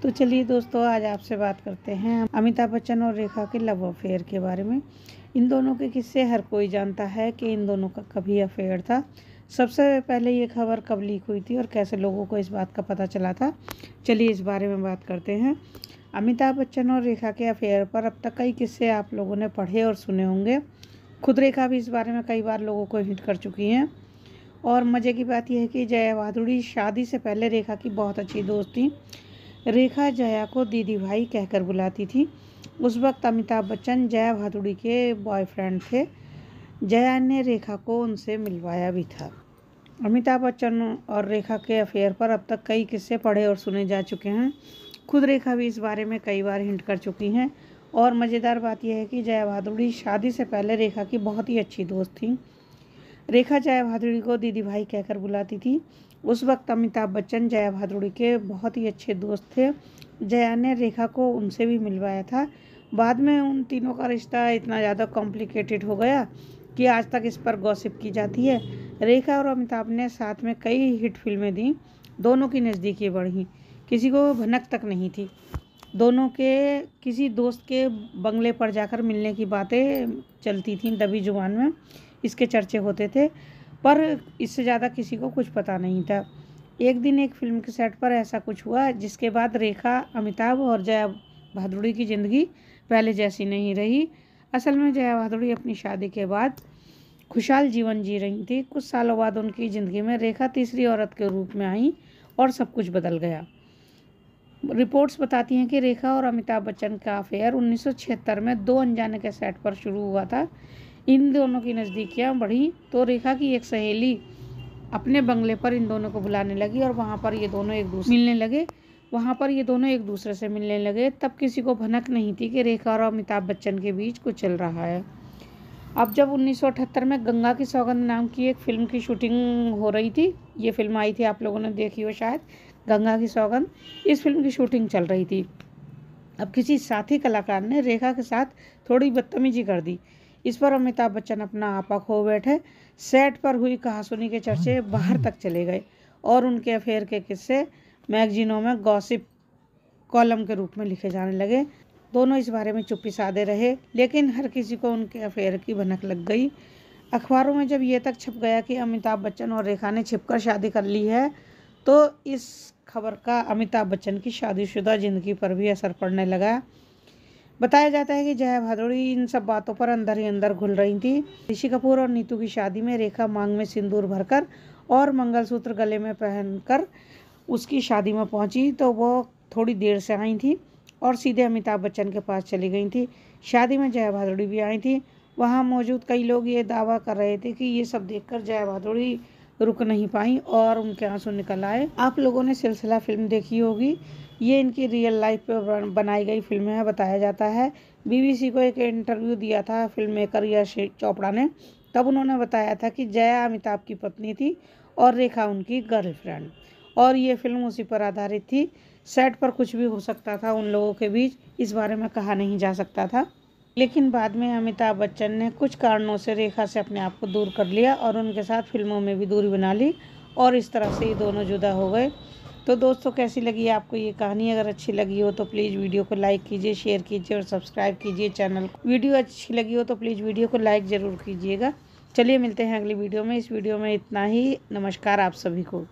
तो चलिए दोस्तों, आज आपसे बात करते हैं अमिताभ बच्चन और रेखा के लव अफेयर के बारे में। इन दोनों के किस्से हर कोई जानता है कि इन दोनों का कभी अफेयर था। सबसे पहले ये खबर कब लीक हुई थी और कैसे लोगों को इस बात का पता चला था, चलिए इस बारे में बात करते हैं। अमिताभ बच्चन और रेखा के अफेयर पर अब तक कई किस्से आप लोगों ने पढ़े और सुने होंगे। खुद रेखा भी इस बारे में कई बार लोगों को हिंट कर चुकी हैं। और मज़े की बात यह है कि जया भादुड़ी शादी से पहले रेखा की बहुत अच्छी दोस्त थी। रेखा जया को दीदी भाई कहकर बुलाती थी। उस वक्त अमिताभ बच्चन जया भादुड़ी के बॉयफ्रेंड थे। जया ने रेखा को उनसे मिलवाया भी था। अमिताभ बच्चन और रेखा के अफेयर पर अब तक कई किस्से पढ़े और सुने जा चुके हैं। खुद रेखा भी इस बारे में कई बार हिंट कर चुकी हैं। और मज़ेदार बात यह है कि जया भादुड़ी शादी से पहले रेखा की बहुत ही अच्छी दोस्त थी। रेखा जया भादुड़ी को दीदी भाई कहकर बुलाती थी। उस वक्त अमिताभ बच्चन जया भादुड़ी के बहुत ही अच्छे दोस्त थे। जया ने रेखा को उनसे भी मिलवाया था। बाद में उन तीनों का रिश्ता इतना ज़्यादा कॉम्प्लिकेटेड हो गया कि आज तक इस पर गॉसिप की जाती है। रेखा और अमिताभ ने साथ में कई हिट फिल्में दी। दोनों की नज़दीकी बढ़ी, किसी को भनक तक नहीं थी। दोनों के किसी दोस्त के बंगले पर जाकर मिलने की बातें चलती थीं, दबी जुबान में इसके चर्चे होते थे, पर इससे ज़्यादा किसी को कुछ पता नहीं था। एक दिन एक फिल्म के सेट पर ऐसा कुछ हुआ जिसके बाद रेखा, अमिताभ और जया भादुड़ी की ज़िंदगी पहले जैसी नहीं रही। असल में जया भादुड़ी अपनी शादी के बाद खुशहाल जीवन जी रही थी। कुछ सालों बाद उनकी ज़िंदगी में रेखा तीसरी औरत के रूप में आई और सब कुछ बदल गया। रिपोर्ट्स बताती हैं कि रेखा और अमिताभ बच्चन का अफेयर 1976 में दो अनजाने के सेट पर शुरू हुआ था। इन दोनों की नज़दीकियाँ बढ़ी तो रेखा की एक सहेली अपने बंगले पर इन दोनों को बुलाने लगी और वहाँ पर ये दोनों एक दूसरे से मिलने लगे। तब किसी को भनक नहीं थी कि रेखा और अमिताभ बच्चन के बीच कुछ चल रहा है। अब जब 1978 में गंगा की सौगंध नाम की एक फ़िल्म की शूटिंग हो रही थी, ये फिल्म आई थी, आप लोगों ने देखी हो शायद, गंगा की सौगंध। इस फिल्म की शूटिंग चल रही थी। अब किसी साथी कलाकार ने रेखा के साथ थोड़ी बदतमीजी कर दी। इस पर अमिताभ बच्चन अपना आपा खो बैठे। सेट पर हुई कहासुनी के चर्चे बाहर तक चले गए और उनके अफेयर के किस्से मैगजीनों में गॉसिप कॉलम के रूप में लिखे जाने लगे। दोनों इस बारे में चुप्पी साधे रहे, लेकिन हर किसी को उनके अफेयर की भनक लग गई। अखबारों में जब ये तक छप गया कि अमिताभ बच्चन और रेखा ने छिपकर शादी कर ली है, तो इस खबर का अमिताभ बच्चन की शादीशुदा ज़िंदगी पर भी असर पड़ने लगा। बताया जाता है कि जया भादुड़ी इन सब बातों पर अंदर ही अंदर घुल रही थी। ऋषि कपूर और नीतू की शादी में रेखा मांग में सिंदूर भरकर और मंगलसूत्र गले में पहनकर उसकी शादी में पहुंची, तो वो थोड़ी देर से आई थी और सीधे अमिताभ बच्चन के पास चली गई थी। शादी में जया भादुड़ी भी आई थी। वहाँ मौजूद कई लोग ये दावा कर रहे थे कि ये सब देखकर जया भादुड़ी रुक नहीं पाई और उनके आंसू निकल आए। आप लोगों ने सिलसिला फिल्म देखी होगी। ये इनकी रियल लाइफ पे बनाई गई फिल्म है। बताया जाता है बीबीसी को एक इंटरव्यू दिया था फिल्म मेकर यश चोपड़ा ने। तब उन्होंने बताया था कि जया अमिताभ की पत्नी थी और रेखा उनकी गर्लफ्रेंड, और ये फिल्म उसी पर आधारित थी। सेट पर कुछ भी हो सकता था उन लोगों के बीच, इस बारे में कहा नहीं जा सकता था। लेकिन बाद में अमिताभ बच्चन ने कुछ कारणों से रेखा से अपने आप को दूर कर लिया और उनके साथ फिल्मों में भी दूरी बना ली, और इस तरह से ये दोनों जुदा हो गए। तो दोस्तों, कैसी लगी आपको ये कहानी? अगर अच्छी लगी हो तो प्लीज़ वीडियो को लाइक कीजिए, शेयर कीजिए और सब्सक्राइब कीजिए चैनल को। वीडियो अच्छी लगी हो तो प्लीज़ वीडियो को लाइक ज़रूर कीजिएगा। चलिए मिलते हैं अगली वीडियो में। इस वीडियो में इतना ही। नमस्कार आप सभी को।